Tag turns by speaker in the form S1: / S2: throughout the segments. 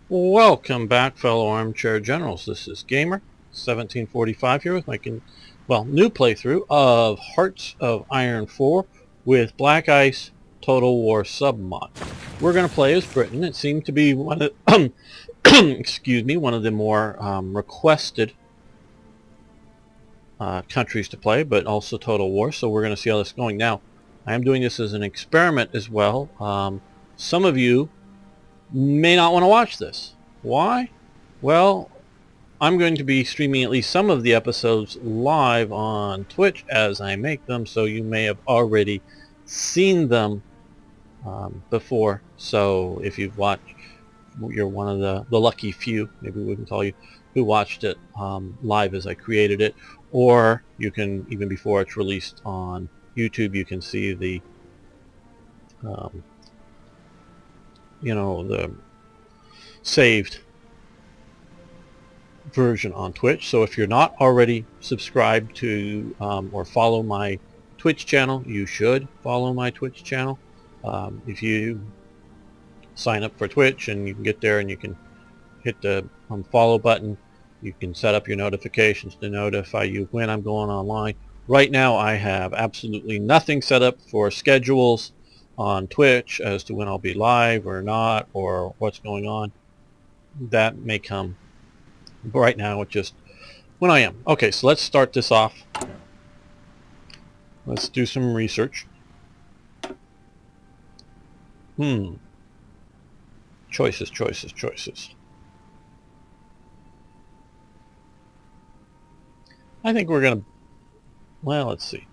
S1: Welcome back, fellow armchair generals. This is Gamer 1745 here with my new playthrough of Hearts of Iron 4 with BlackICE Total War submod. We're going to play as Britain. It seemed to be one of excuse me, one of the more requested countries to play, but also Total War. So we're going to see how this is going. Now, I am doing this as an experiment as well. Some of you may not want to watch this. Why? Well, I'm going to be streaming at least some of the episodes live on Twitch as I make them, so you may have already seen them before. So if you've watched, you're one of the lucky few, maybe we can call you, who watched it live as I created it. Or you can, even before it's released on YouTube, you can see the the saved version on Twitch. So if you're not already subscribed to or follow my Twitch channel, you should follow my Twitch channel. If you sign up for Twitch, and you can get there and you can hit the follow button, you can set up your notifications to notify you when I'm going online. Right now I have absolutely nothing set up for schedules on Twitch as to when I'll be live or not, or what's going on. That may come, but right now it's just when I am. Okay, so let's start this off. Let's do some research. Choices. I think we're gonna, well, let's see.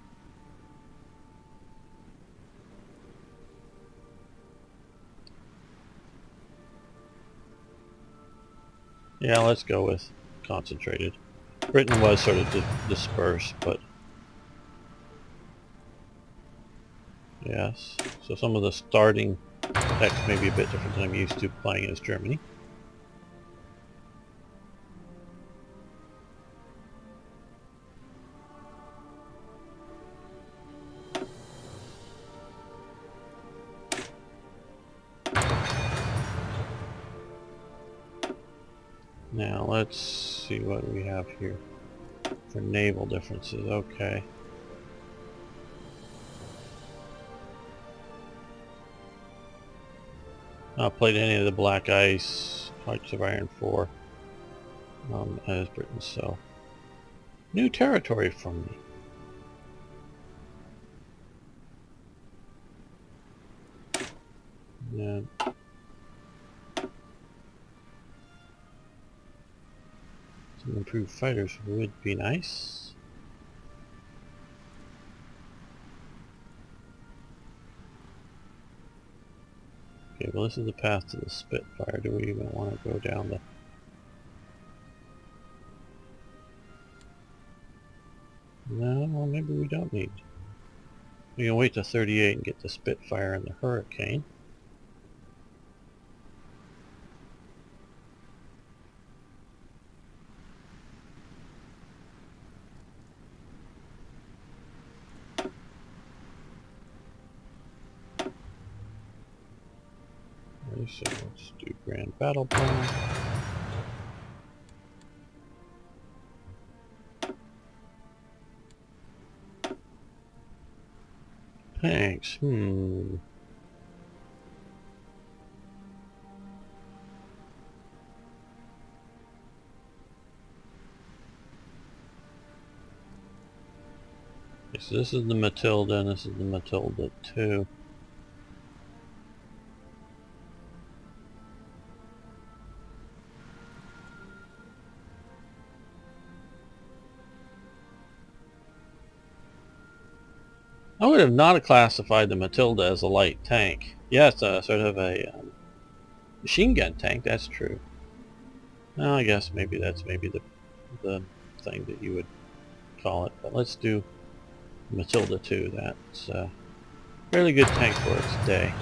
S1: Yeah, let's go with concentrated. Britain was sort of dispersed, but yes. So some of the starting text may be a bit different than I'm used to playing as Germany. Now let's see what we have here for naval differences. Okay. Not played any of the BlackICE Hearts of Iron 4 as Britain, so new territory for me. Yeah. Some improved fighters would be nice. Okay, well, this is the path to the Spitfire. Do we even want to go down the... No, well, maybe we don't need. We can wait to 38 and get the Spitfire and the Hurricane. So let's do Grand Battle Plan. Thanks. Okay, so this is the Matilda, and this is the Matilda 2. I would have not classified the Matilda as a light tank. Yeah, it's a sort of a machine gun tank, that's true. Well, I guess maybe that's maybe the thing that you would call it. But let's do Matilda 2. That's a fairly good tank for its day.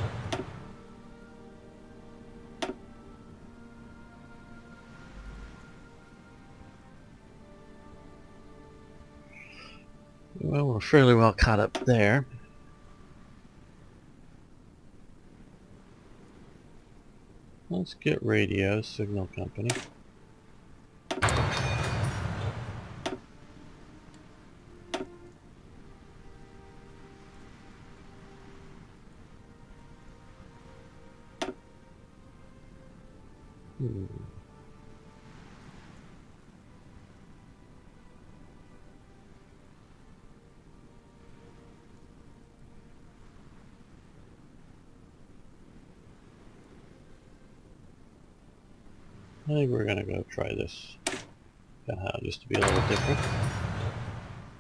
S1: Well, we're fairly well caught up there. Let's get radio signal company. I think we're gonna go try this just to be a little different.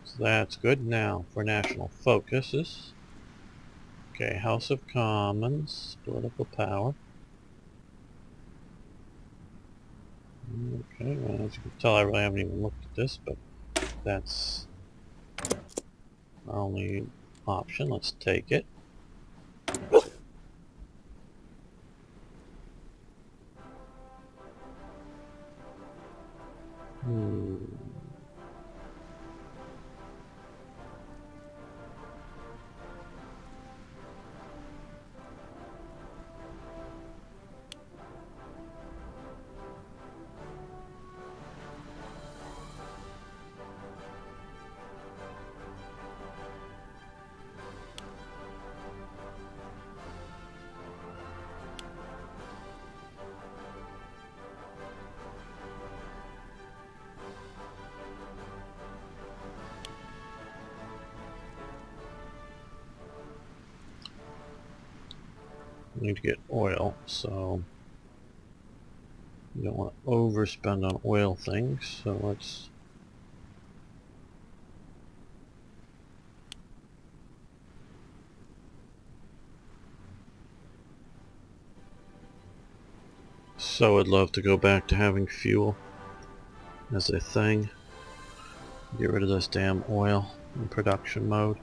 S1: So that's good. Now for national focuses. Okay, House of Commons, political power. Okay, well, as you can tell, I really haven't even looked at this, but that's our only option. Let's take it. We need to get oil, so we don't want to overspend on oil things, so let's so I'd love to go back to having fuel as a thing. Get rid of this damn oil in production mode.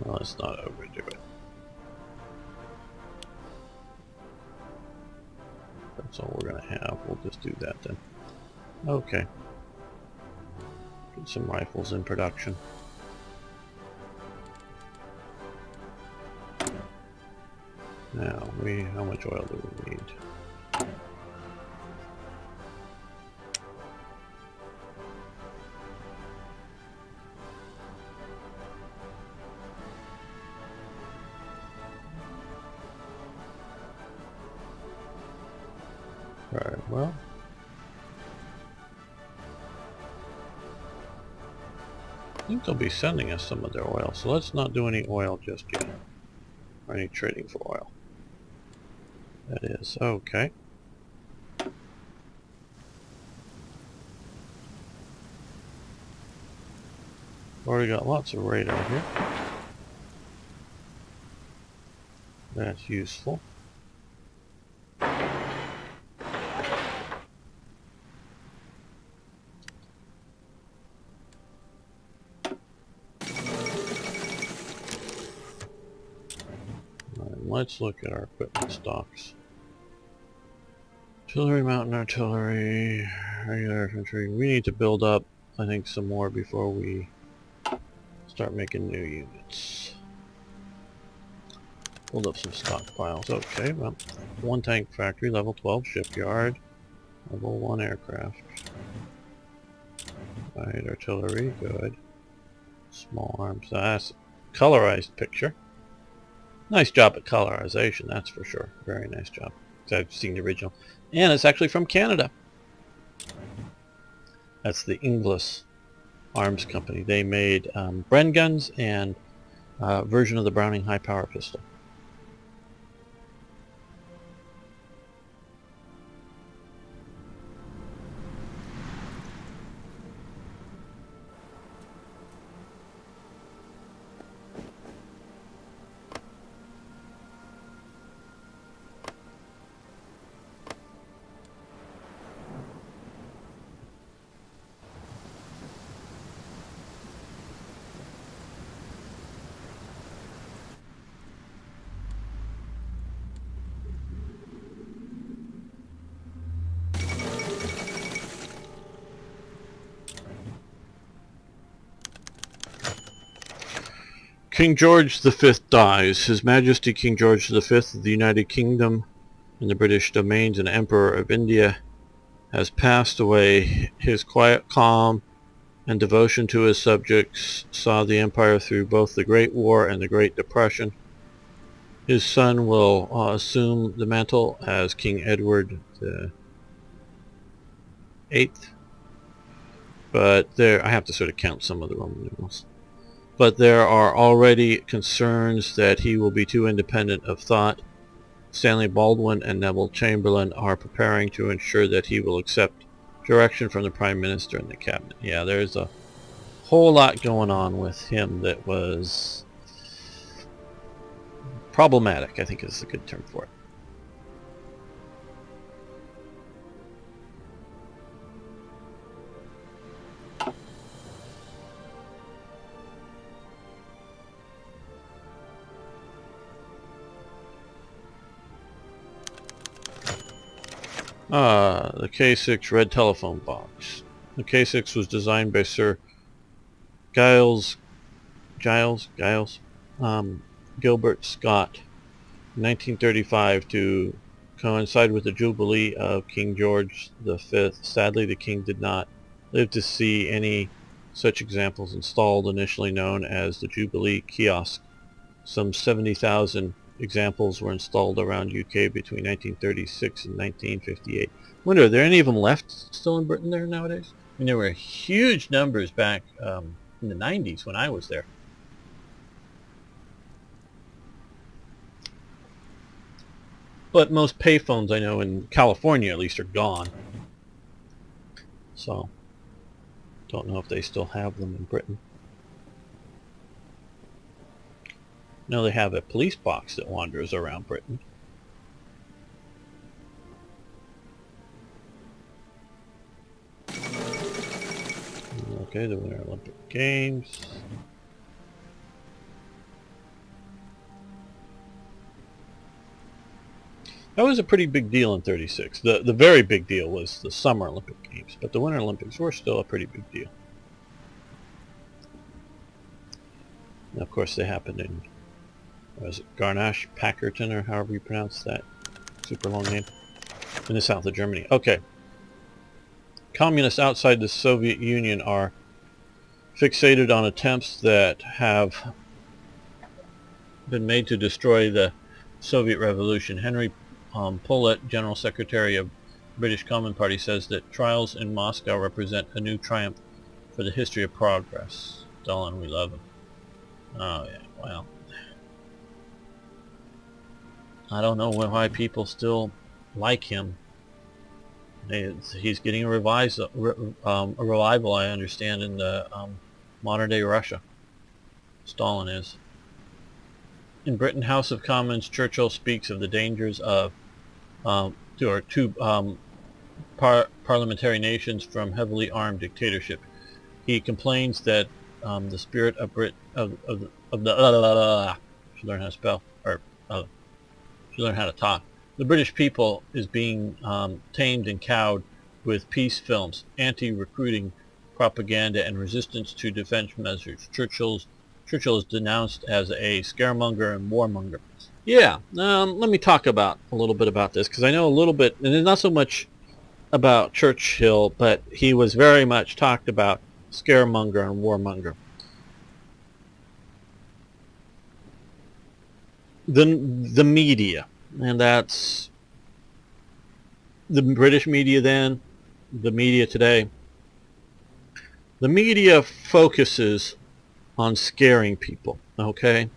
S1: Well, let's not overdo it. That's all we're gonna have. We'll just do that then. Okay. Get some rifles in production. Now, how much oil do we need? Alright, well. I think they'll be sending us some of their oil, so let's not do any oil just yet. Or any trading for oil. That is, okay. Already got lots of radar here. That's useful. Let's look at our equipment stocks. Artillery, mountain artillery, regular infantry. We need to build up, I think, some more before we start making new units. Build up some stockpiles. Okay, well, 1 tank factory, level 12 shipyard, level 1 aircraft. Right, artillery, good. Small arms. That's a colorized picture. Nice job at colorization, that's for sure. Very nice job. I've seen the original. And it's actually from Canada. That's the Inglis Arms Company. They made Bren guns and a version of the Browning high power pistol. King George V dies. His Majesty King George V of the United Kingdom and the British domains and Emperor of India has passed away. His quiet calm and devotion to his subjects saw the empire through both the Great War and the Great Depression. His son will assume the mantle as King Edward the Eighth. But I have to sort of count some of the Roman numerals. But there are already concerns that he will be too independent of thought. Stanley Baldwin and Neville Chamberlain are preparing to ensure that he will accept direction from the Prime Minister and the Cabinet. Yeah, there's a whole lot going on with him that was problematic, I think is a good term for it. The K6 red telephone box. The K6 was designed by Sir Giles Gilbert Scott in 1935 to coincide with the Jubilee of King George V. Sadly, the King did not live to see any such examples installed, initially known as the Jubilee Kiosk. Some 70,000 examples were installed around UK between 1936 and 1958. Wonder, are there any of them left still in Britain there nowadays? I mean, there were huge numbers back in the 90s when I was there. But most payphones I know in California at least are gone. So, don't know if they still have them in Britain. No, they have a police box that wanders around Britain. Okay, the Winter Olympic Games. That was a pretty big deal in '36. The very big deal was the Summer Olympic Games, but the Winter Olympics were still a pretty big deal. And of course, they happened in, was it Garnasch, Packerton, or however you pronounce that super long name, in the south of Germany. Okay. Communists outside the Soviet Union are fixated on attempts that have been made to destroy the Soviet Revolution. Henry Pollitt, General Secretary of British Common Party, says that trials in Moscow represent a new triumph for the history of progress. Stalin, we love him. Oh yeah, well, I don't know why people still like him. He's getting a revival, I understand, in the modern day Russia. Stalin is. In Britain, House of Commons, Churchill speaks of the dangers of two parliamentary nations from heavily armed dictatorship. He complains that the spirit of the should learn how to spell, or should learn how to talk. The British people is being tamed and cowed with peace films, anti-recruiting propaganda, and resistance to defense measures. Churchill is denounced as a scaremonger and warmonger. Yeah, let me talk a little bit about this, because I know a little bit, and it's not so much about Churchill, but he was very much talked about scaremonger and warmonger. The media, and that's the British media then, the media today. The media focuses on scaring people, okay?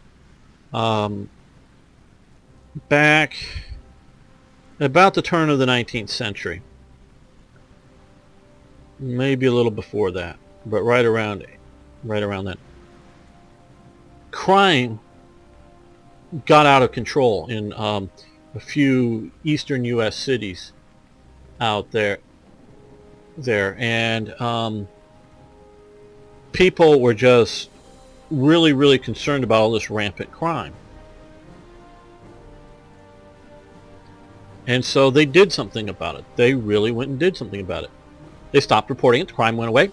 S1: Back about the turn of the 19th century, maybe a little before that, but right around then, crime got out of control in a few eastern U.S. cities out there, and people were just really, really concerned about all this rampant crime. And so they did something about it. They really went and did something about it. They stopped reporting it. The crime went away.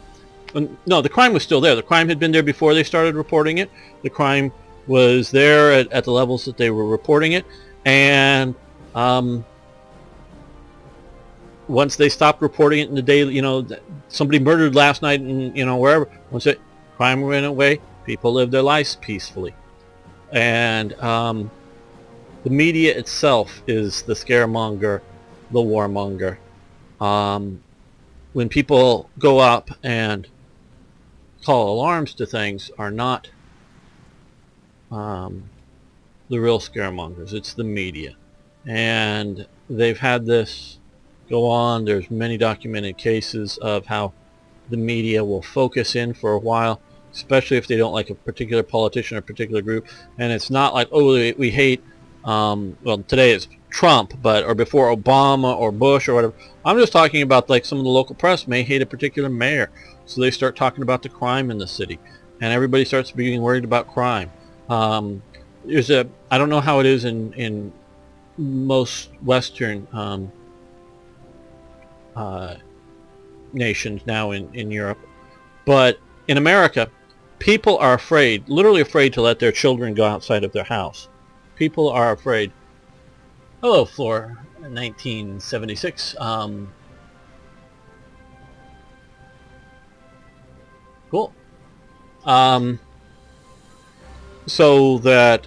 S1: No, the crime was still there. The crime had been there before they started reporting it. The crime was there at the levels that they were reporting it, and once they stopped reporting it in the day, somebody murdered last night, and wherever, once crime went away, people lived their lives peacefully. And the media itself is the scaremonger, the warmonger. When people go up and call alarms to things, are not the real scaremongers. It's the media. And they've had this go on. There's many documented cases of how the media will focus in for a while, especially if they don't like a particular politician or particular group. And it's not like, oh, we hate, well, today it's Trump, or before Obama or Bush or whatever. I'm just talking about like some of the local press may hate a particular mayor. So they start talking about the crime in the city, and everybody starts being worried about crime. I don't know how it is in most Western nations now in Europe, but in America, people are afraid, literally afraid, to let their children go outside of their house. People are afraid. Hello, Floor 1976. Cool. So that,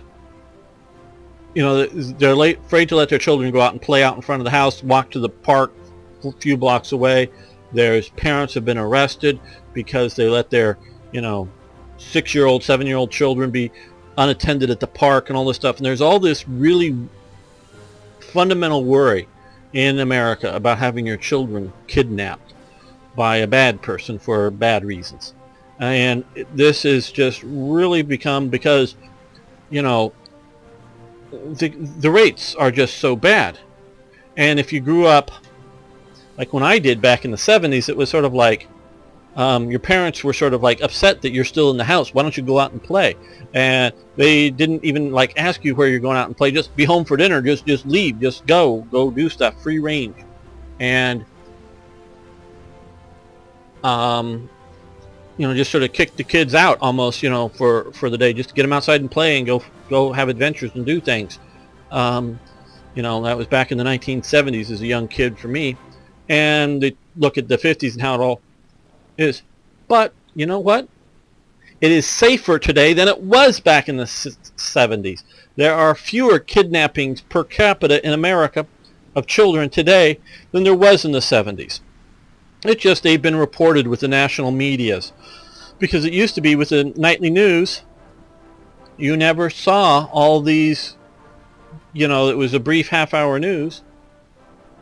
S1: they're afraid to let their children go out and play out in front of the house, walk to the park a few blocks away. There's parents have been arrested because they let their, 6-year-old, 7-year-old children be unattended at the park and all this stuff. And there's all this really fundamental worry in America about having your children kidnapped by a bad person for bad reasons. And this has just really become, because, the rates are just so bad. And if you grew up like when I did back in the 70s, it was sort of like your parents were sort of like upset that you're still in the house. Why don't you go out and play? And they didn't even like ask you where you're going out and play. Just be home for dinner. Just leave. Just go do stuff. Free range. And just sort of kick the kids out almost, for the day, just to get them outside and play and go have adventures and do things. That was back in the 1970s as a young kid for me. And they look at the 50s and how it all is. But you know what? It is safer today than it was back in the 70s. There are fewer kidnappings per capita in America of children today than there was in the 70s. It's just they've been reported with the national medias. Because it used to be with the nightly news, you never saw all these, it was a brief half-hour news,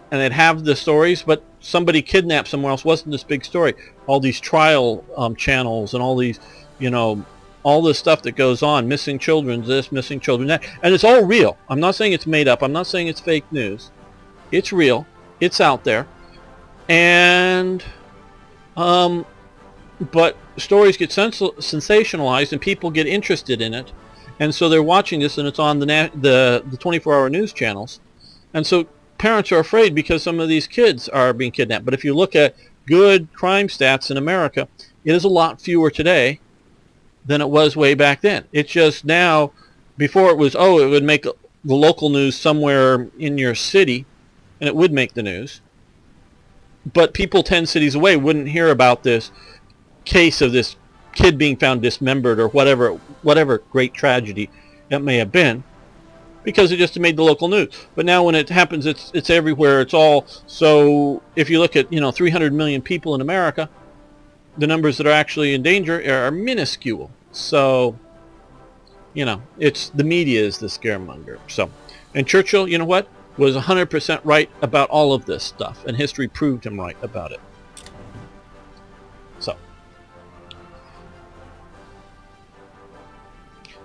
S1: and they'd have the stories, but somebody kidnapped somewhere else wasn't this big story. All these trial channels and all these, all this stuff that goes on, missing children, this, missing children, that, and it's all real. I'm not saying it's made up. I'm not saying it's fake news. It's real. It's out there. And, but stories get sensationalized and people get interested in it. And so they're watching this, and it's on the 24-hour news channels. And so parents are afraid because some of these kids are being kidnapped. But if you look at good crime stats in America, it is a lot fewer today than it was way back then. It's just now, before it was, it would make the local news somewhere in your city, and it would make the news. But people 10 cities away wouldn't hear about this case of this kid being found dismembered or whatever great tragedy it may have been, because it just made the local news. But now when it happens, it's everywhere. It's all, so if you look at 300 million people in America, the numbers that are actually in danger are minuscule. So it's the media is the scaremonger. So, and Churchill, what, was 100% right about all of this stuff, and history proved him right about it.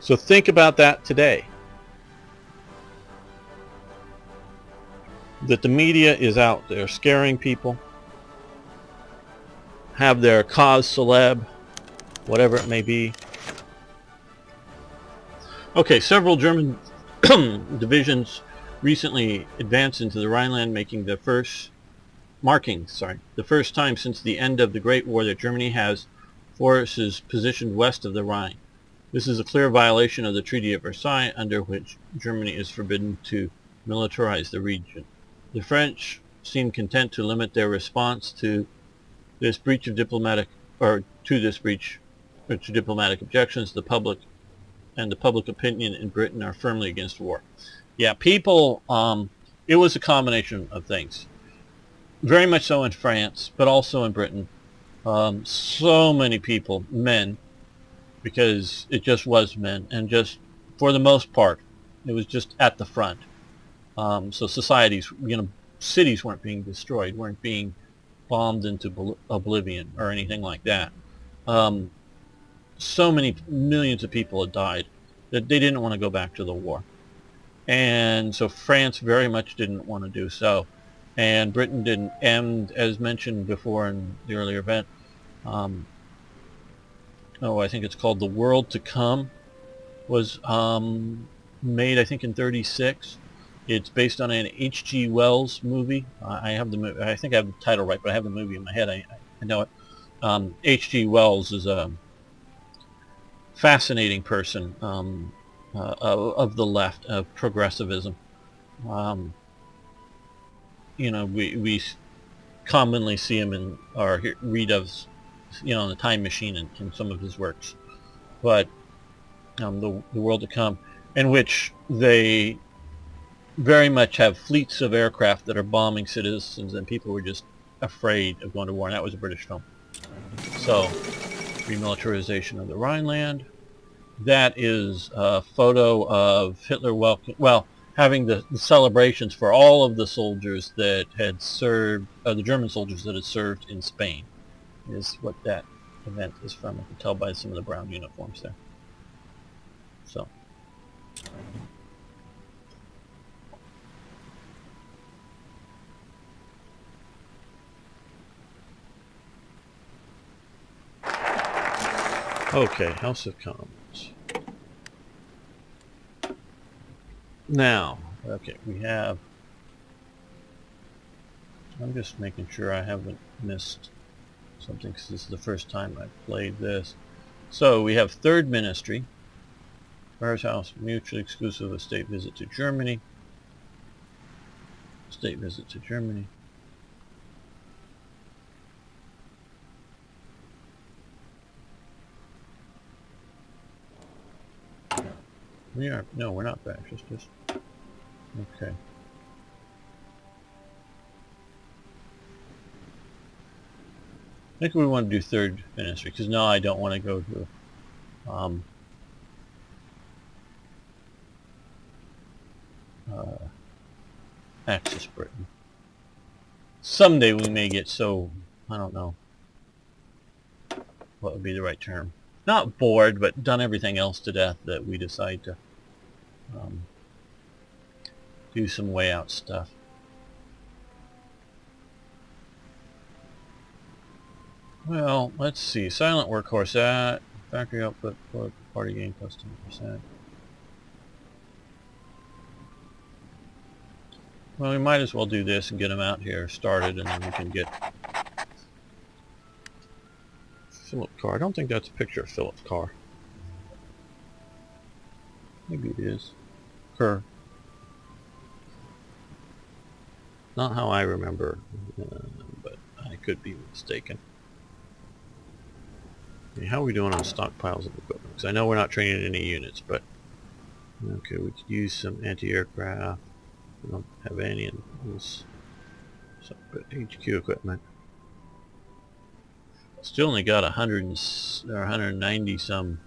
S1: So think about that today. That the media is out there scaring people, have their cause celeb, whatever it may be. Okay, several German divisions recently advanced into the Rhineland, marking the first time since the end of the Great War that Germany has forces positioned west of the Rhine. This is a clear violation of the Treaty of Versailles, under which Germany is forbidden to militarize the region. The French seem content to limit their response to this breach of diplomatic, or to this breach, or to diplomatic objections. The public opinion in Britain are firmly against war. Yeah, people, it was a combination of things. Very much so in France, but also in Britain. So many people, men, because it just was men, and just for the most part, it was just at the front. So societies, cities weren't being destroyed, weren't being bombed into oblivion or anything like that. So many millions of people had died that they didn't want to go back to the war. And so France very much didn't want to do so. And Britain didn't. And as mentioned before in the earlier event, I think it's called The World to Come, was made, I think, in '36. It's based on an H.G. Wells movie. I have the movie. I think I have the title right, but I have the movie in my head. I know it. H.G. Wells is a fascinating person of the left, of progressivism. We commonly see him in, or read of, in The Time Machine in some of his works. But the World to Come, in which they very much have fleets of aircraft that are bombing citizens, and people were just afraid of going to war, and that was a British film. So, remilitarization of the Rhineland. That is a photo of Hitler having the celebrations for all of the soldiers that had served, the German soldiers that had served in Spain, is what that event is from. I can tell by some of the brown uniforms there. So. Okay, House of Commons. Now, okay, we have... I'm just making sure I haven't missed something, because this is the first time I've played this. So, we have Third Ministry. First House, mutually exclusive estate visit to Germany. State visit to Germany. No, we're not fascist. Okay. I think we want to do Third Ministry, because now I don't want to go to Axis Britain. Someday we may get so, I don't know what would be the right term. Not bored, but done everything else to death, that we decide to do some way out stuff. Well, let's see. Silent workhorse at factory output for party gain plus 10%. Well, we might as well do this and get them out here started, and then we can get Philip car. I don't think that's a picture of Philip's car. Maybe it is. Her. Not how I remember, but I could be mistaken. Okay, how are we doing on stockpiles of equipment? Because I know we're not training any units, but okay, we could use some anti-aircraft. We don't have any in this. So, but HQ equipment. Still only got 100 or 190 some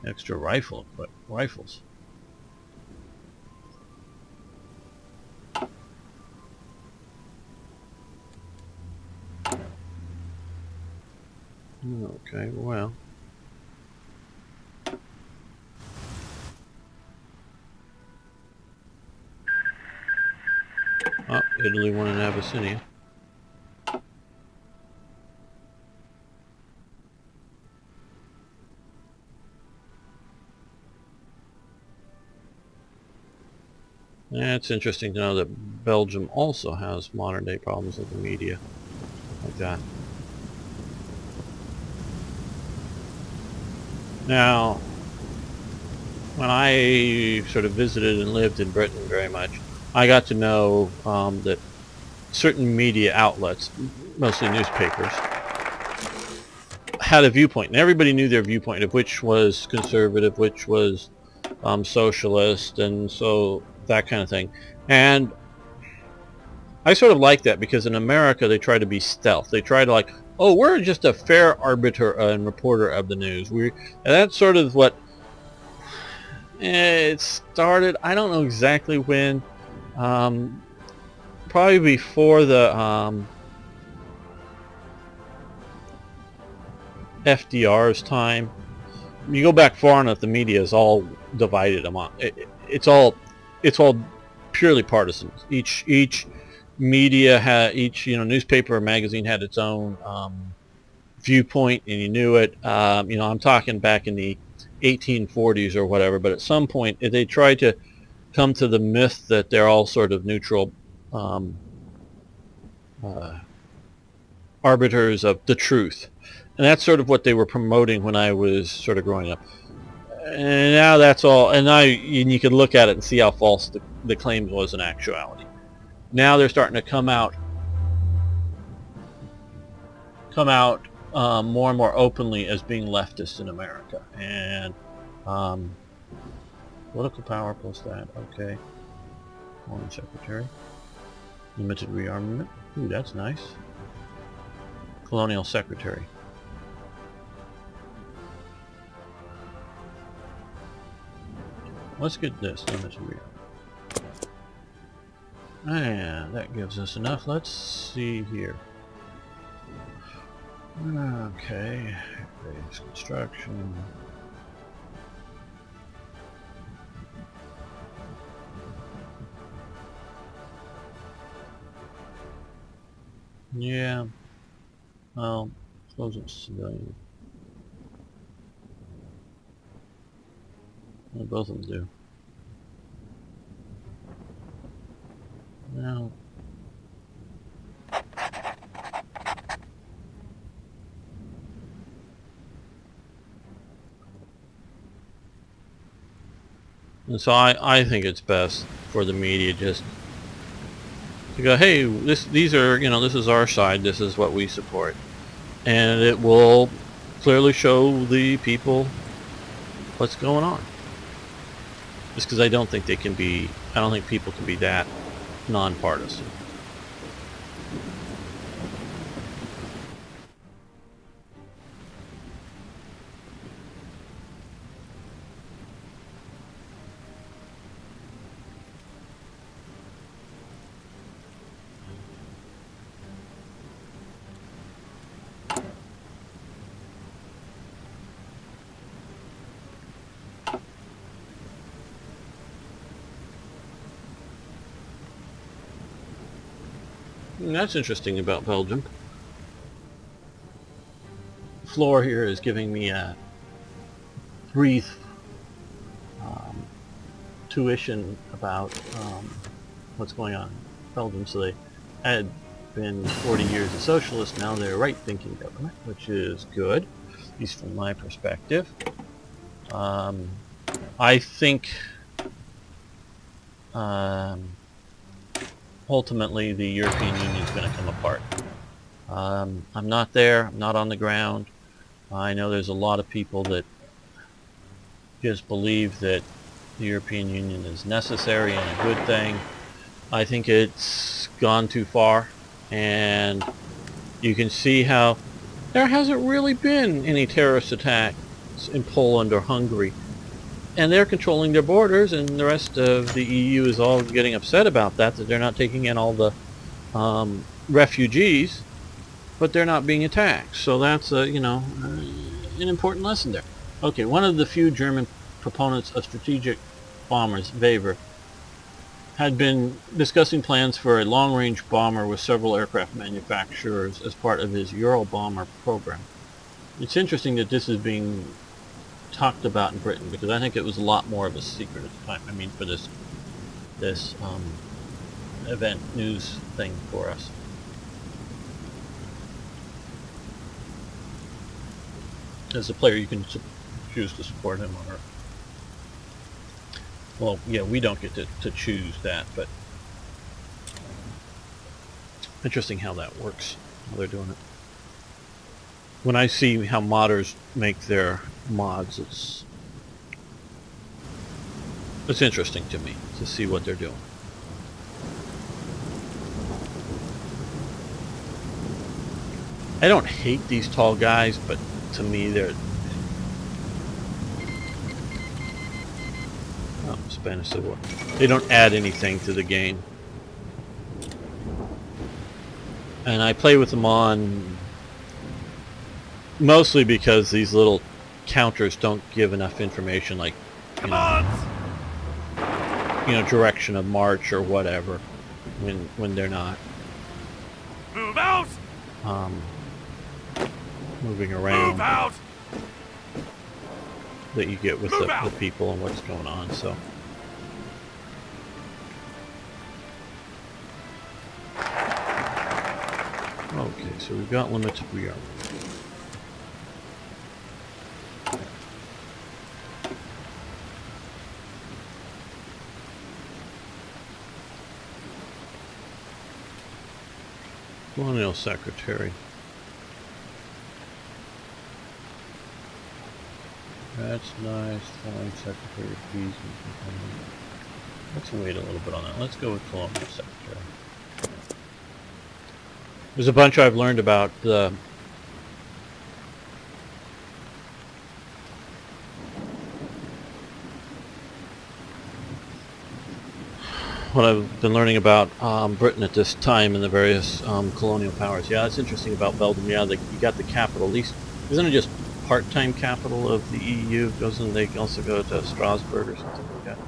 S1: extra rifles. Okay, well. Oh, Italy won in Abyssinia. Yeah, it's interesting to know that Belgium also has modern day problems with the media like that. Now, when I sort of visited and lived in Britain very much, I got to know that certain media outlets, mostly newspapers, had a viewpoint, and everybody knew their viewpoint of which was conservative, which was socialist, and so that kind of thing. And I sort of like that, because in America they try to be stealth. They try to, like, oh, we're just a fair arbiter and reporter of the news. And that's sort of what it started. I don't know exactly when. Probably before the FDR's time. You go back far enough, the media is all divided among. It's all purely partisan. Each media had, each newspaper or magazine had its own viewpoint, and you knew it. I'm talking back in the 1840s or whatever. But at some point, they tried to come to the myth that they're all sort of neutral arbiters of the truth. And that's sort of what they were promoting when I was sort of growing up. And now that's all. And now you can look at it and see how false the claim was in actuality. Now they're starting to come out more and more openly as being leftist in America. And political power plus that. Okay. Foreign Secretary. Limited rearmament. Ooh, that's nice. Colonial Secretary. Let's get this limited rearmament. And that gives us enough. Let's see here. Okay. Base construction. Yeah. Well, suppose it's civilian. Well, both of them do. Now, and so I think it's best for the media just to go, hey, these are, this is our side, this is what we support, and it will clearly show the people what's going on. Just because I don't think people can be that nonpartisan. And that's interesting about Belgium. The floor here is giving me a brief tuition about what's going on in Belgium. So they had been 40 years a socialist, now they're a right-thinking government, which is good, at least from my perspective. I think ultimately the European Union is going to come apart. I'm not there, I'm not on the ground. I know there's a lot of people that just believe that the European Union is necessary and a good thing. I think it's gone too far, and you can see how there hasn't really been any terrorist attacks in Poland or Hungary, and they're controlling their borders, and the rest of the EU is all getting upset about that they're not taking in all the refugees, but they're not being attacked. So that's an important lesson there. Okay, one of the few German proponents of strategic bombers, Weber, had been discussing plans for a long-range bomber with several aircraft manufacturers as part of his Eurobomber program. It's interesting that this is being talked about in Britain, because I think it was a lot more of a secret at the time. I mean, for this event news thing for us. As a player, you can choose to support him or her. Well, yeah, we don't get to choose that, but interesting how that works, how they're doing it. When I see how modders make their mods, it's interesting to me to see what they're doing. I don't hate these tall guys, but to me they're... Oh, Spanish Civil War. They don't add anything to the game. And I play with them on mostly because these little counters don't give enough information, like, you know, direction of march or whatever when they're not
S2: Move out.
S1: Moving around.
S2: Move out.
S1: That you get with the people and what's going on. So okay, so we've got limited rearm. Colonial Secretary. That's nice. Foreign Secretary of Peace and Company. Let's wait a little bit on that. Let's go with Colonial Secretary. There's a bunch I've learned about the what I've been learning about Britain at this time and the various colonial powers. Yeah, that's interesting about Belgium. Yeah, you got the capital. At least, isn't it just part-time capital of the EU? Doesn't they also go to Strasbourg or something like that?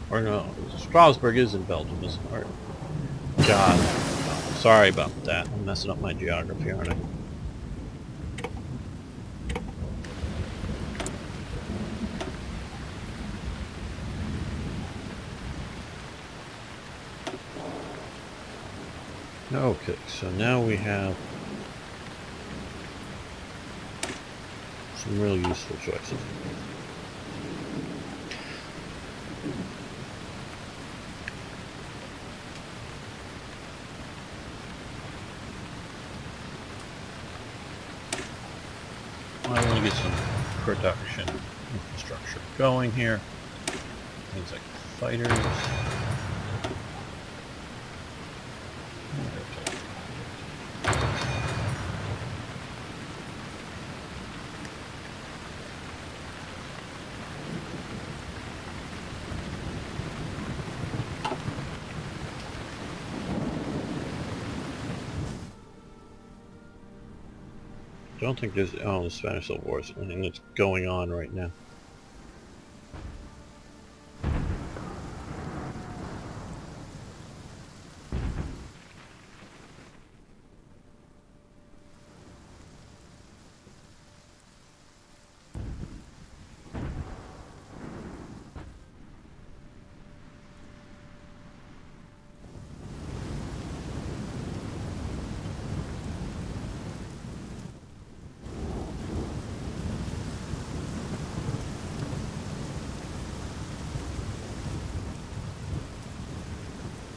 S1: Or no, Strasbourg is in Belgium, isn't it? Or, God, sorry about that. I'm messing up my geography, aren't I? Okay, so now we have some real useful choices. I want to get some production infrastructure going here. Things like fighters. I don't think there's... Oh, the Spanish Civil War is something that's going on right now.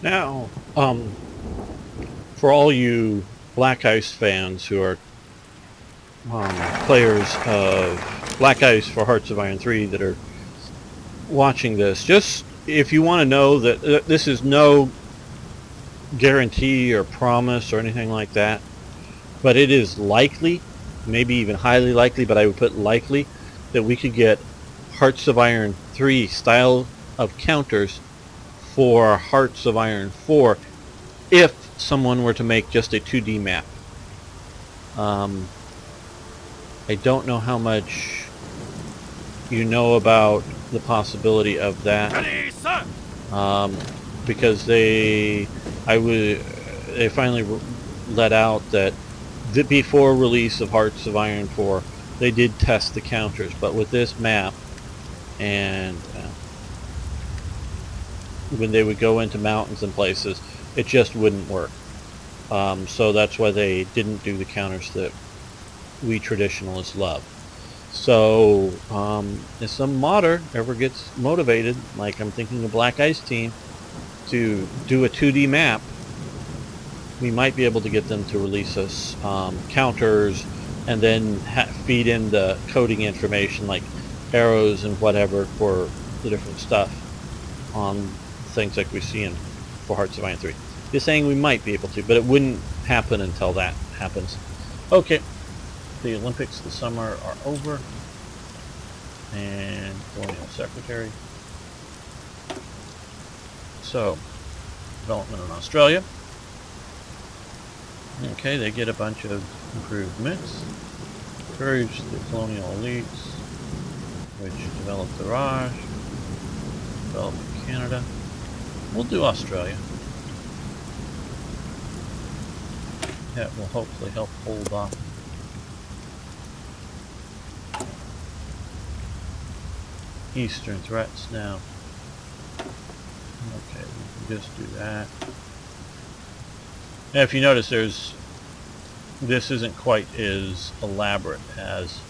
S1: Now, for all you BlackICE fans who are players of BlackICE for Hearts of Iron 3 that are watching this, just if you want to know that this is no guarantee or promise or anything like that, but it is likely, maybe even highly likely, but I would put likely, that we could get Hearts of Iron 3 style of counters for Hearts of Iron 4 if someone were to make just a 2D map. I don't know how much you know about the possibility of that.
S2: Ready, sir.
S1: Because they finally let out that before release of Hearts of Iron 4 they did test the counters, but with this map and when they would go into mountains and places, it just wouldn't work. So that's why they didn't do the counters that we traditionalists love. So if some modder ever gets motivated, like I'm thinking the BlackICE team, to do a 2D map, we might be able to get them to release us counters and then feed in the coding information like arrows and whatever for the different stuff on things like we see in for Hearts of Iron 3. Just saying we might be able to, but it wouldn't happen until that happens. Okay, the Olympics this summer are over, and Colonial Secretary. So, development in Australia. Okay, they get a bunch of improvements. Encourage the colonial elites, which develop the Raj, develop Canada. We'll do Australia. That will hopefully help hold off. Eastern threats now. Okay, we can just do that. Now if you notice, this isn't quite as elaborate as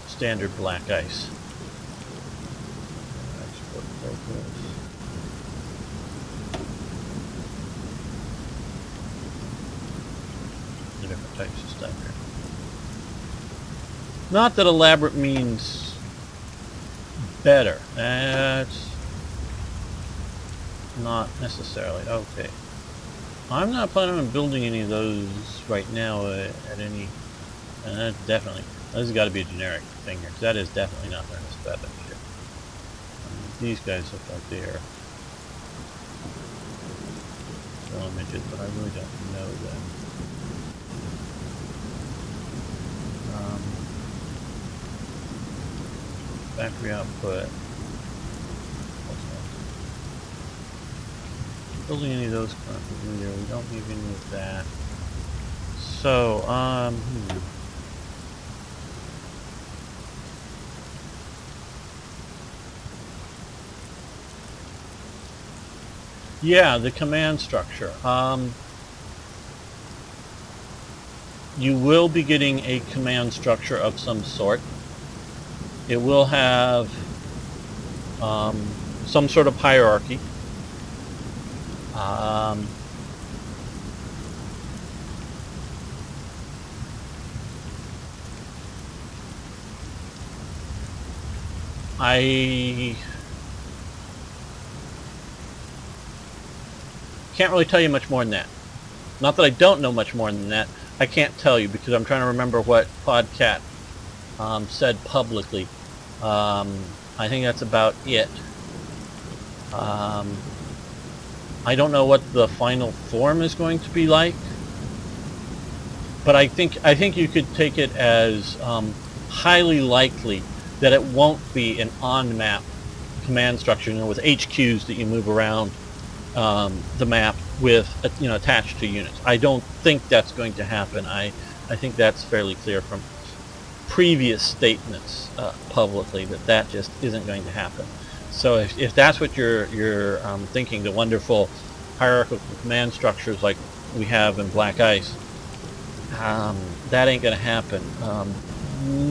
S1: standard BlackICE. Export focus. The different types of stuff here. Not that elaborate means better. That's not necessarily. Okay. I'm not planning on building any of those right now at any. And that's definitely. This has got to be a generic thing here, because that is definitely not their aesthetic here. These guys look like they are still images, but I really don't know them. Factory output. Building any of those currently either. We don't need any of that. So, yeah, the command structure. You will be getting a command structure of some sort. It will have some sort of hierarchy. I can't really tell you much more than that. Not that I don't know much more than that. I can't tell you because I'm trying to remember what Podcat said publicly. I think that's about it. I don't know what the final form is going to be like, but I think you could take it as highly likely that it won't be an on-map command structure, with HQs that you move around the map with, attached to units. I don't think that's going to happen. I think that's fairly clear from previous statements publicly that just isn't going to happen. So if that's what you're thinking, the wonderful hierarchical command structures like we have in BlackICE, that ain't going to happen.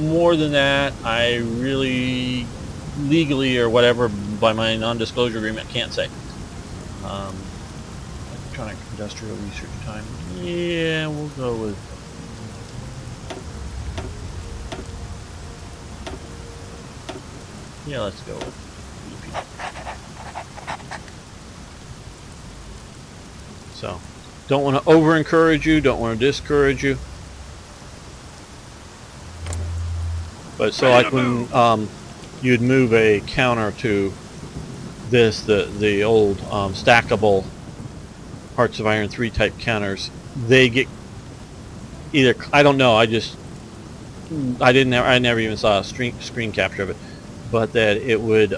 S1: More than that, I really, legally or whatever, by my non-disclosure agreement, can't say. Electronic industrial research time. Yeah, we'll go with. Yeah, let's go with BP. So, don't want to over-encourage you, don't want to discourage you. But so like when you'd move a counter to this, the old stackable Hearts of Iron 3 type counters, they get either, I don't know, I never even saw a screen capture of it, but that it would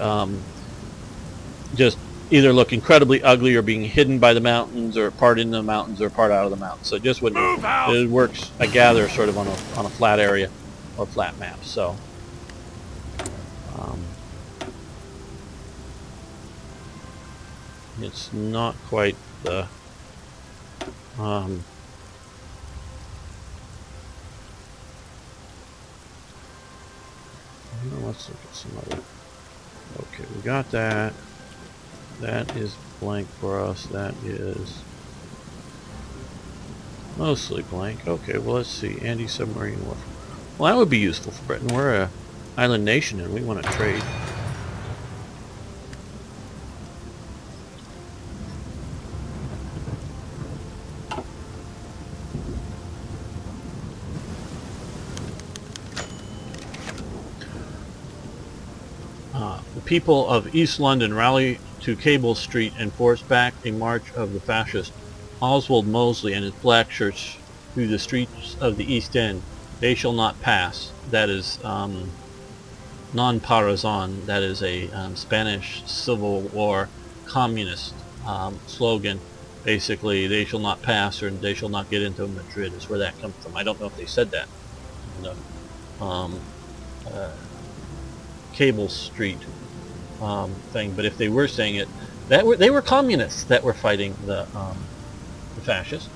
S1: just either look incredibly ugly or being hidden by the mountains, or part in the mountains or part out of the mountains. So it just wouldn't. It works, I gather, sort of on a flat area or flat map. So it's not quite the let's look at some other. Okay, we got that. That is blank for us. That is mostly blank. Okay, well, let's see. Anti-submarine warfare. Well, that would be useful for Britain. We're a island nation and we want to trade. The people of East London rally to Cable Street and force back a march of the fascist Oswald Mosley and his black shirts through the streets of the East End. They shall not pass. That is non parazon. That is a Spanish Civil War communist slogan. Basically, they shall not pass, or they shall not get into Madrid is where that comes from. I don't know if they said that in the Cable Street thing, but if they were saying it, they were communists that were fighting the fascists.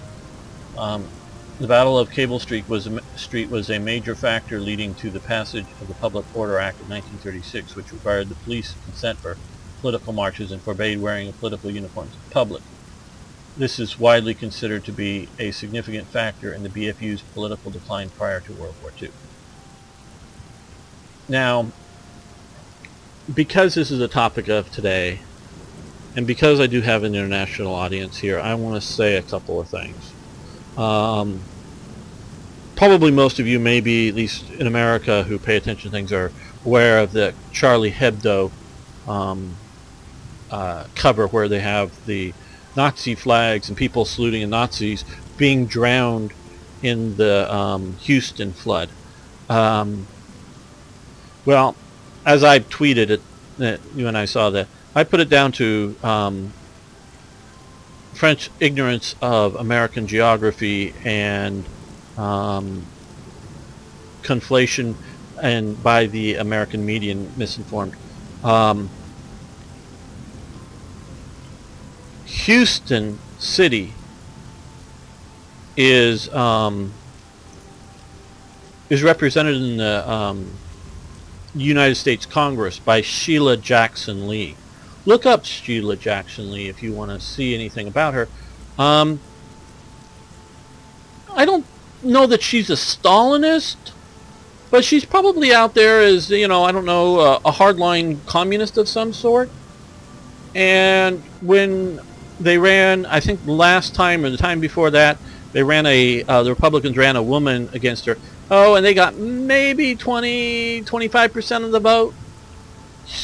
S1: The Battle of Cable Street was a major factor leading to the passage of the Public Order Act of 1936, which required the police consent for political marches and forbade wearing of political uniforms in public. This is widely considered to be a significant factor in the BFU's political decline prior to World War II. Now, because this is a topic of today, and because I do have an international audience here, I want to say a couple of things. Probably most of you, maybe at least in America, who pay attention to things, are aware of the Charlie Hebdo cover where they have the Nazi flags and people saluting the Nazis being drowned in the Houston flood. Well, as I tweeted it, you and I saw that, I put it down to French ignorance of American geography and conflation, and by the American media, misinformed. Houston City is represented in the United States Congress by Sheila Jackson Lee. Look up Sheila Jackson Lee if you want to see anything about her. I don't know that she's a Stalinist, but she's probably out there as, I don't know, a hardline communist of some sort. And when they ran, I think last time or the time before that, they ran the Republicans ran a woman against her. Oh, and they got maybe 25% of the vote.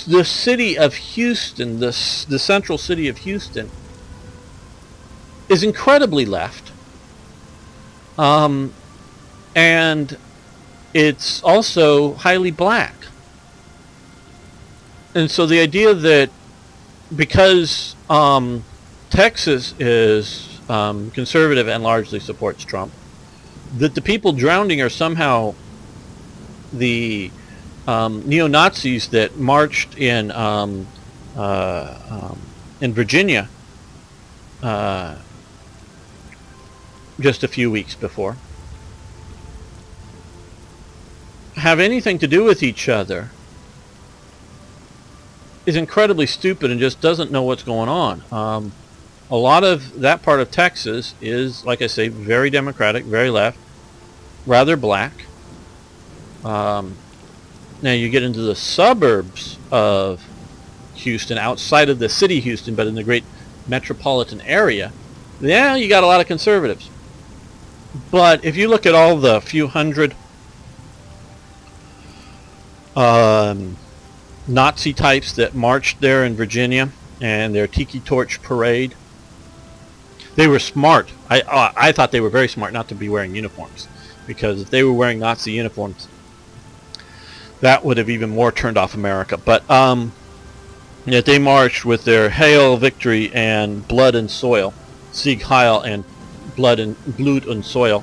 S1: The city of Houston, the central city of Houston, is incredibly left. And it's also highly black. And so the idea that because Texas is conservative and largely supports Trump, that the people drowning are somehow the neo-Nazis that marched in Virginia just a few weeks before, have anything to do with each other is incredibly stupid and just doesn't know what's going on. A lot of that part of Texas is, like I say, very Democratic, very left, rather black. Now you get into the suburbs of Houston, outside of the city of Houston, but in the great metropolitan area, yeah, you got a lot of conservatives. But if you look at all the few hundred Nazi types that marched there in Virginia and their Tiki Torch parade, they were smart. I thought they were very smart not to be wearing uniforms, because if they were wearing Nazi uniforms, that would have even more turned off America. But yet they marched with their Hail Victory and Blood and Soil, Sieg Heil and Blood and Soil,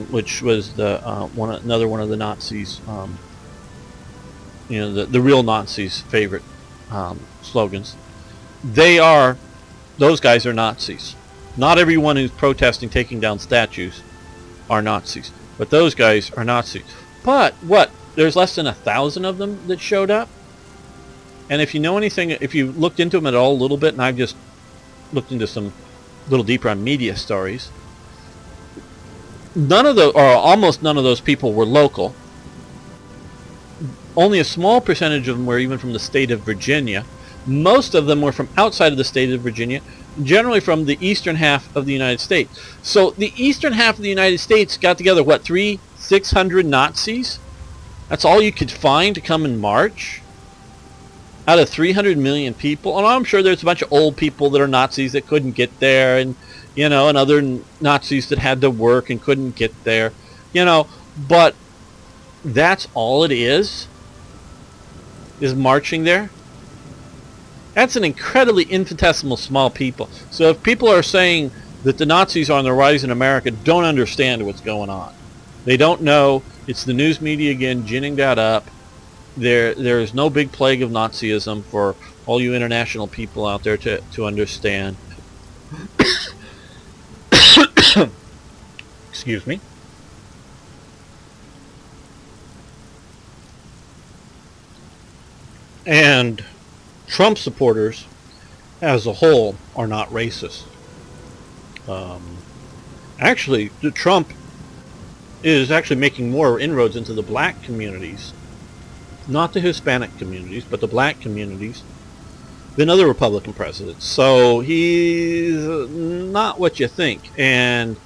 S1: which was the another one of the Nazis, the real Nazis' favorite slogans. Those guys are Nazis. Not everyone who's protesting taking down statues are Nazis, but those guys are Nazis. But what there's less than 1,000 of them that showed up. And if you know anything, if you looked into them at all a little bit, and I've just looked into some little deeper on media stories, none of the, or almost none of those people were local. Only a small percentage of them were even from the state of Virginia. Most of them were from outside of the state of Virginia, generally from the eastern half of the United States. So the eastern half of the United States got together, what, 600 Nazis? That's all you could find to come and march? Out of 300 million people? And I'm sure there's a bunch of old people that are Nazis that couldn't get there, and, you know, and other Nazis that had to work and couldn't get there, you know, but that's all it is marching there. That's an incredibly infinitesimal small people. So if people are saying that the Nazis are on the rise in America, don't understand what's going on. They don't know. It's the news media again ginning that up. There's no big plague of Nazism for all you international people out there to understand. Excuse me. And Trump supporters as a whole are not racist. Actually, Trump is actually making more inroads into the black communities, not the Hispanic communities, but the black communities, than other Republican presidents. So he's not what you think. And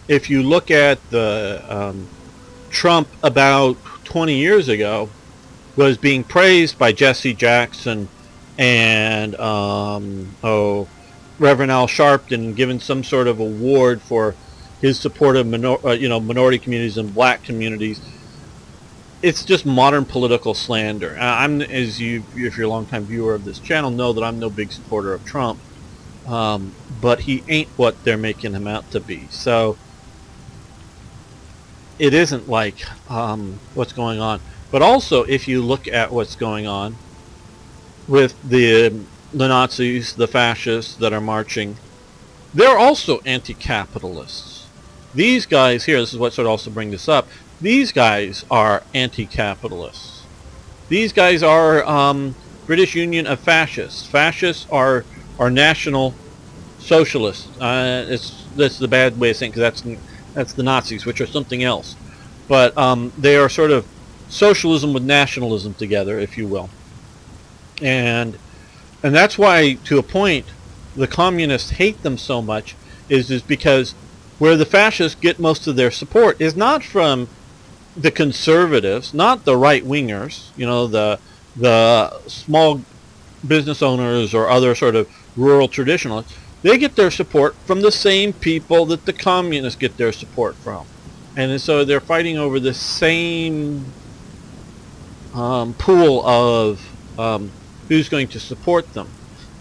S1: if you look at the Trump about 20 years ago, was being praised by Jesse Jackson and Reverend Al Sharpton, given some sort of award for his support of minority communities and black communities. It's just modern political slander. If you're a longtime viewer of this channel, know that I'm no big supporter of Trump, but he ain't what they're making him out to be. So it isn't like what's going on. But also, if you look at what's going on with the Nazis, the fascists that are marching, they're also anti-capitalists. These guys here, this is what sort of also bring this up, these guys are anti-capitalists. These guys are British Union of Fascists. Fascists are national socialists. That's the bad way of saying, because that's the Nazis, which are something else. But they are sort of socialism with nationalism together, if you will. And that's why, to a point, the communists hate them so much, is because where the fascists get most of their support is not from the conservatives, not the right-wingers, you know, the small business owners or other sort of rural traditionalists. They get their support from the same people that the communists get their support from. And so they're fighting over the same pool of who's going to support them.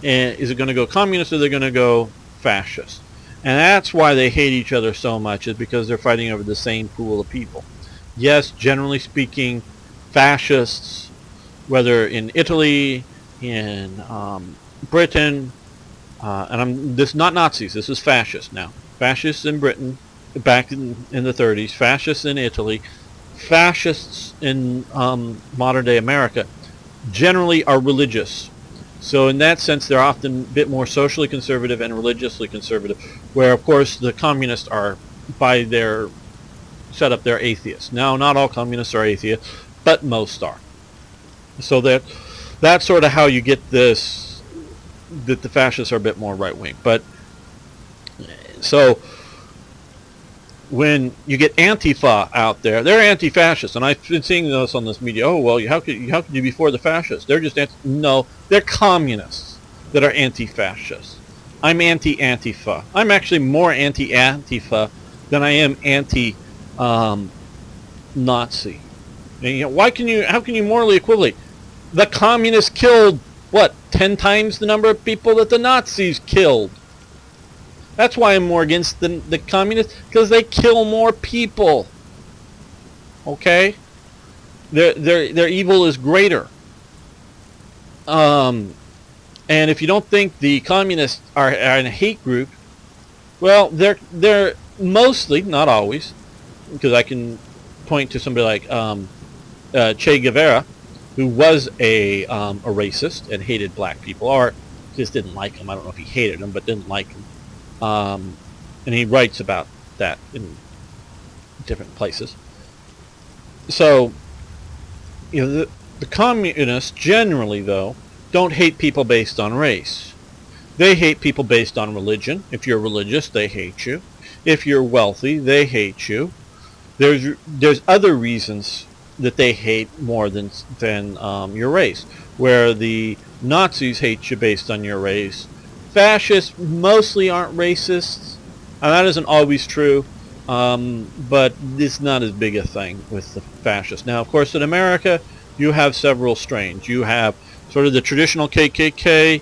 S1: And is it going to go communist or they're going to go fascist? And that's why they hate each other so much, is because they're fighting over the same pool of people. Yes, generally speaking, fascists, whether in Italy, in Britain, and this is not Nazis, this is fascists now. Fascists in Britain, back in the 30s, fascists in Italy, fascists in modern day America, generally are religious. So in that sense, they're often a bit more socially conservative and religiously conservative, where of course the communists are, by their setup, they're atheists. Now, not all communists are atheists, but most are. So that's sort of how you get this, that the fascists are a bit more right-wing. But so when you get Antifa out there, they're anti-fascist, and I've been seeing this on this media. Oh well, how could you be for the fascists? They're just no, they're communists that are anti-fascists. I'm anti-Antifa. I'm actually more anti-Antifa than I am anti-Nazi. And, how can you morally equivalent? The communists killed what, 10 times the number of people that the Nazis killed. That's why I'm more against the communists, because they kill more people. Okay? Their evil is greater. And if you don't think the communists are in a hate group, well, they're mostly, not always, because I can point to somebody like Che Guevara, who was a racist and hated black people, or just didn't like them. I don't know if he hated them, but didn't like them. And he writes about that in different places. So, the communists generally, though, don't hate people based on race. They hate people based on religion. If you're religious, they hate you. If you're wealthy, they hate you. There's other reasons that they hate more than your race, where the Nazis hate you based on your race. Fascists mostly aren't racists, and that isn't always true, but it's not as big a thing with the fascists. Now, of course, in America, you have several strains. You have sort of the traditional KKK.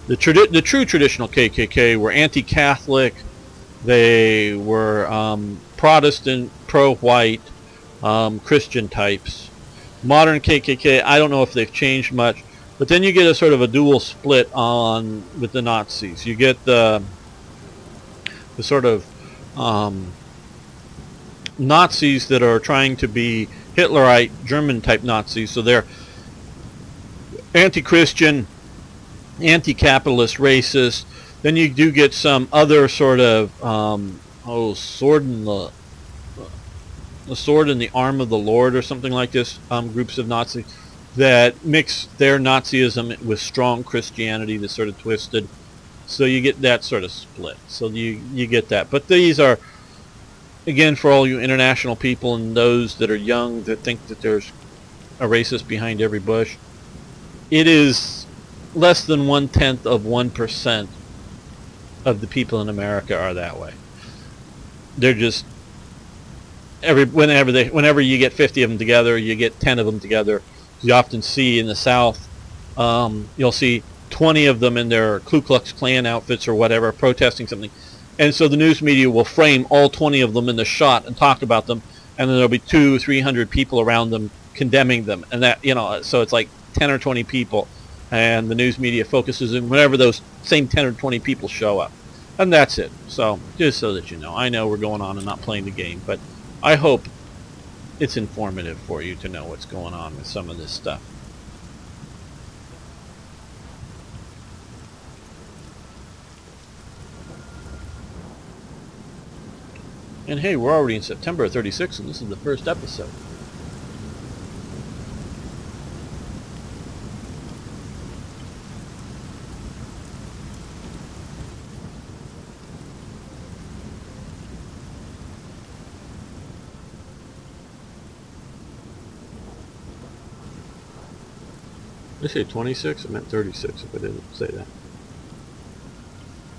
S1: The true traditional KKK were anti-Catholic. They were Protestant, pro-white, Christian types. Modern KKK, I don't know if they've changed much, but then you get a sort of a dual split with the Nazis. You get the sort of Nazis that are trying to be Hitlerite, German-type Nazis, so they're anti-Christian, anti-capitalist, racist. Then you do get some other sort of sword in the sword in the arm of the Lord or something like this. Groups of Nazis that mix their Nazism with strong Christianity that's sort of twisted. So you get that sort of split. So you get that. But these are, again, for all you international people and those that are young that think that there's a racist behind every bush, it is less than 0.1% of the people in America are that way. They're just whenever you get 50 of them together, you get 10 of them together. You often see in the South, you'll see 20 of them in their Ku Klux Klan outfits or whatever, protesting something, and so the news media will frame all 20 of them in the shot and talk about them, and then there'll be 200-300 people around them condemning them, and that so it's like 10 or 20 people, and the news media focuses in whenever those same 10 or 20 people show up, and that's it. So just so that you know, I know we're going on and not playing the game, but I hope it's informative for you to know what's going on with some of this stuff. And hey, we're already in September 36, and this is the first episode. Did I say 26? I meant 36 if I didn't say that.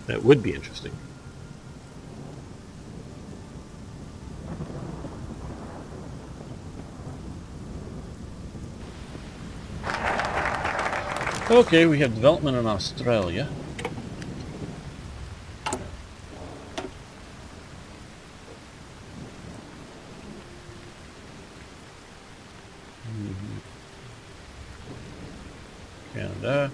S1: That would be interesting. Okay, we have development in Australia. Canada.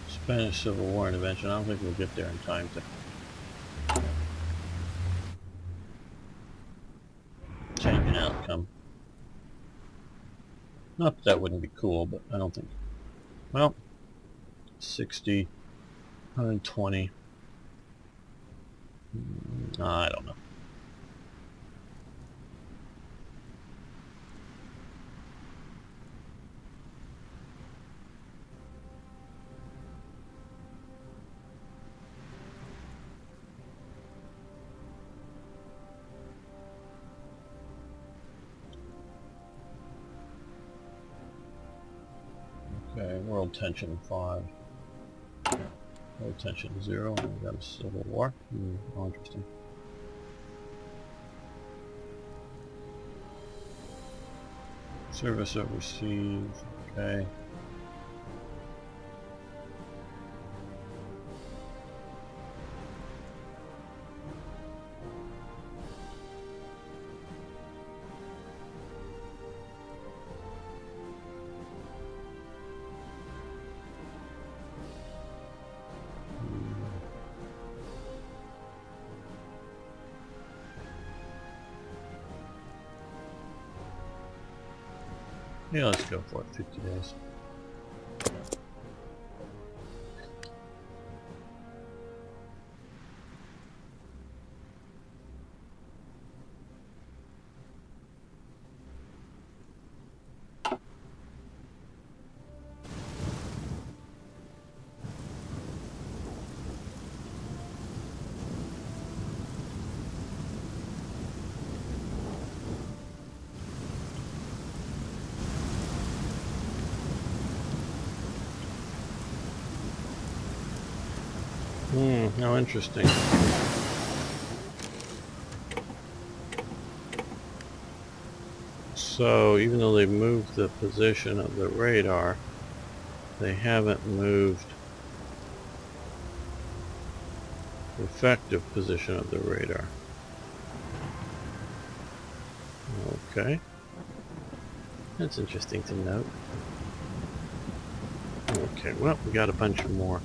S1: Spanish Civil War intervention. I don't think we'll get there in time to change an outcome. Not that that wouldn't be cool, but I don't think. Well, 60, 120. I don't know. Okay, world tension 5. World tension 0. We got a civil war. Oh, interesting. Service overseas. Okay. Yeah, let's go for it. 50 days. How interesting. So, even though they moved the position of the radar, they haven't moved the effective position of the radar. Okay. That's interesting to note. Okay, well, we got a bunch more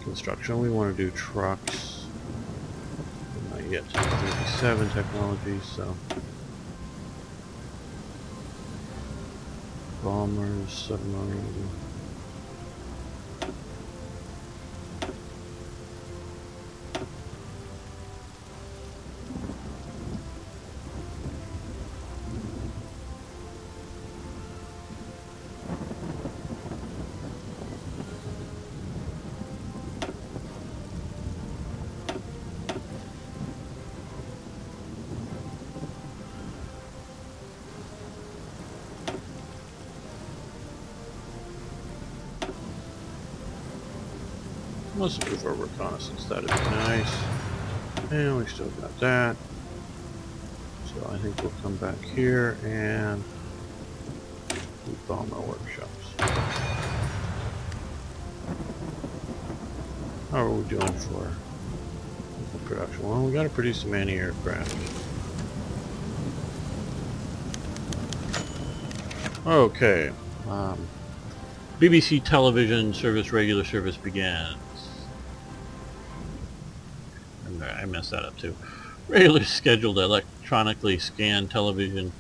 S1: construction. We want to do trucks. We might get to 37 technology, so bombers, submarines. Let's do for reconnaissance. That'd be nice. And we still got that. So I think we'll come back here and do bomber workshops. How are we doing for production? Well, we got to produce some anti-aircraft. Okay. BBC television service, regular service begins. I messed that up too. Regular scheduled electronically scanned television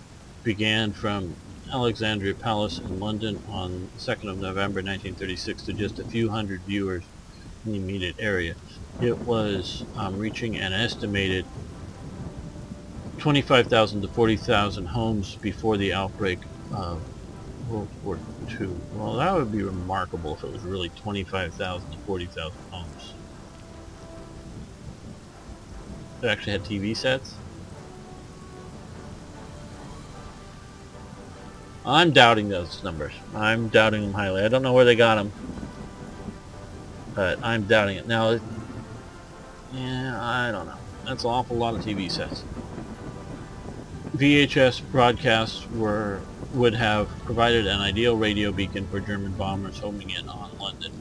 S1: began from Alexandria Palace in London on the 2nd of November 1936 to just a few hundred viewers in the immediate area. It was reaching an estimated 25,000 to 40,000 homes before the outbreak of World War II. Well, that would be remarkable if it was really 25,000 to 40,000 homes. It actually had TV sets. I'm doubting those numbers. I'm doubting them highly. I don't know where they got them, but I'm doubting it. Now, yeah, I don't know. That's an awful lot of TV sets. VHS broadcasts would have provided an ideal radio beacon for German bombers homing in on London,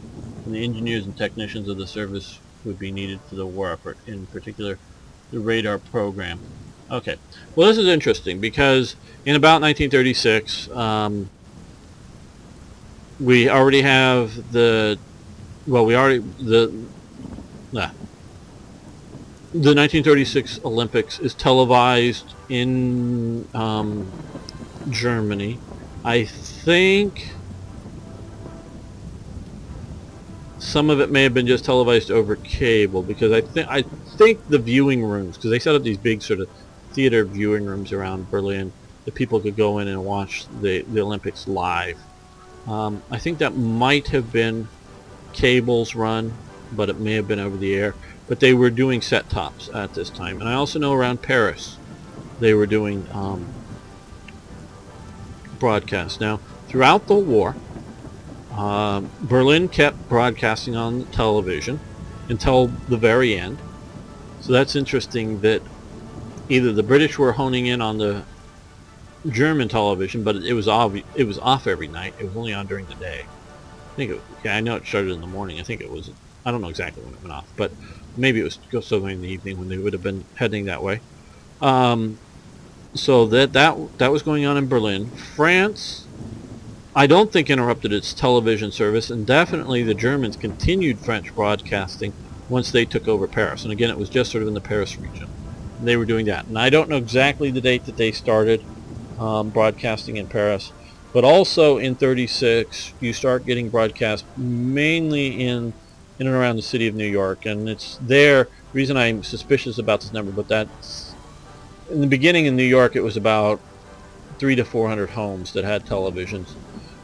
S1: and the engineers and technicians of the service would be needed for the war effort, in particular the radar program. Okay, well, this is interesting because in about 1936 we already have the 1936 Olympics is televised in Germany. I think some of it may have been just televised over cable, because I think the viewing rooms, because they set up these big sort of theater viewing rooms around Berlin that people could go in and watch the Olympics live. I think that might have been cables run, but it may have been over the air. But they were doing set tops at this time, and I also know around Paris they were doing broadcasts. Now, throughout the war, Berlin kept broadcasting on television until the very end. So that's interesting that either the British were honing in on the German television, but it was off every night. It was only on during the day. I know it started in the morning. I don't know exactly when it went off, but maybe it was somewhere in the evening when they would have been heading that way. So that was going on in Berlin. France, I don't think, interrupted its television service, and definitely the Germans continued French broadcasting once they took over Paris. And again, it was just sort of in the Paris region. And they were doing that. And I don't know exactly the date that they started broadcasting in Paris, But also in 36, you start getting broadcast mainly in and around the city of New York, and it's there. The reason I'm suspicious about this number, but that's in the beginning in New York, it was about 300 to 400 homes that had televisions,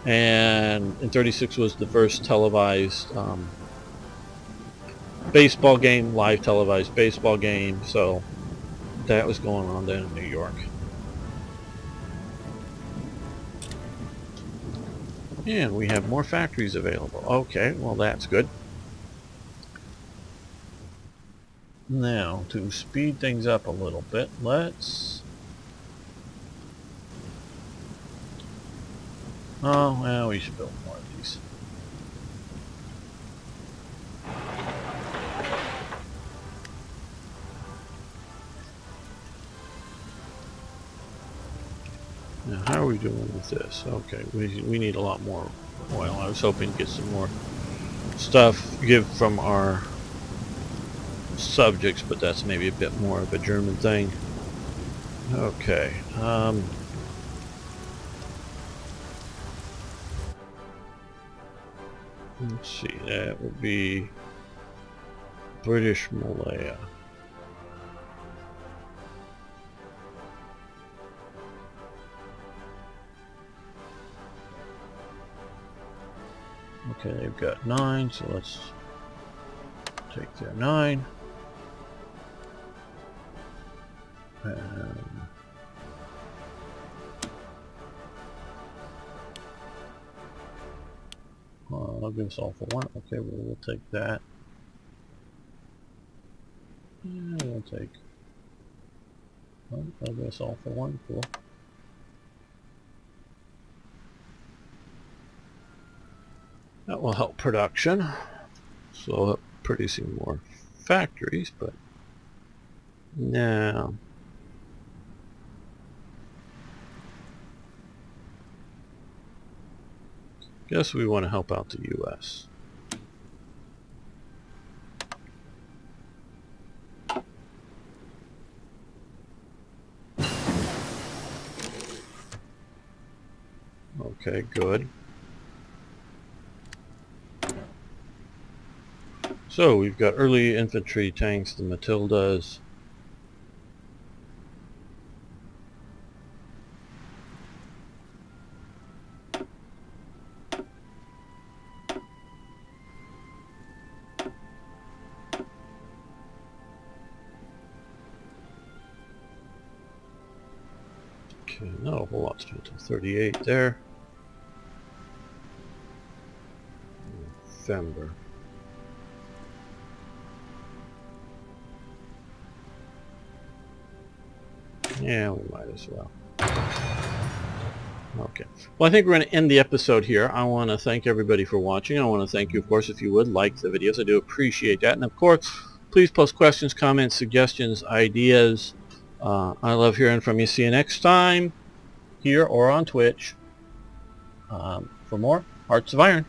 S1: and in 36 was the first televised baseball game, live televised baseball game. So that was going on then in New York. And we have more factories available. Okay, well that's good. Now, to speed things up a little bit, let's... Oh, well, we should build more of these. Now, how are we doing with this? Okay, we need a lot more oil. I was hoping to get some more stuff give from our subjects, but that's maybe a bit more of a German thing. Okay. Let's see. That would be British Malaya. Okay, they've got 9, so let's take their 9. I'll give us all for 1. Okay, well, we'll take that. And we'll take... I'll give us all for 1. Cool. That will help production. So producing more factories, but now guess we want to help out the US. Okay, good. So we've got early infantry tanks, the Matildas. Okay, not a whole lot to do until 38 there. November. Yeah, we might as well. Okay. Well, I think we're going to end the episode here. I want to thank everybody for watching. I want to thank you, of course, if you would like the videos. I do appreciate that. And, of course, please post questions, comments, suggestions, ideas. I love hearing from you. See you next time here or on Twitch for more Hearts of Iron.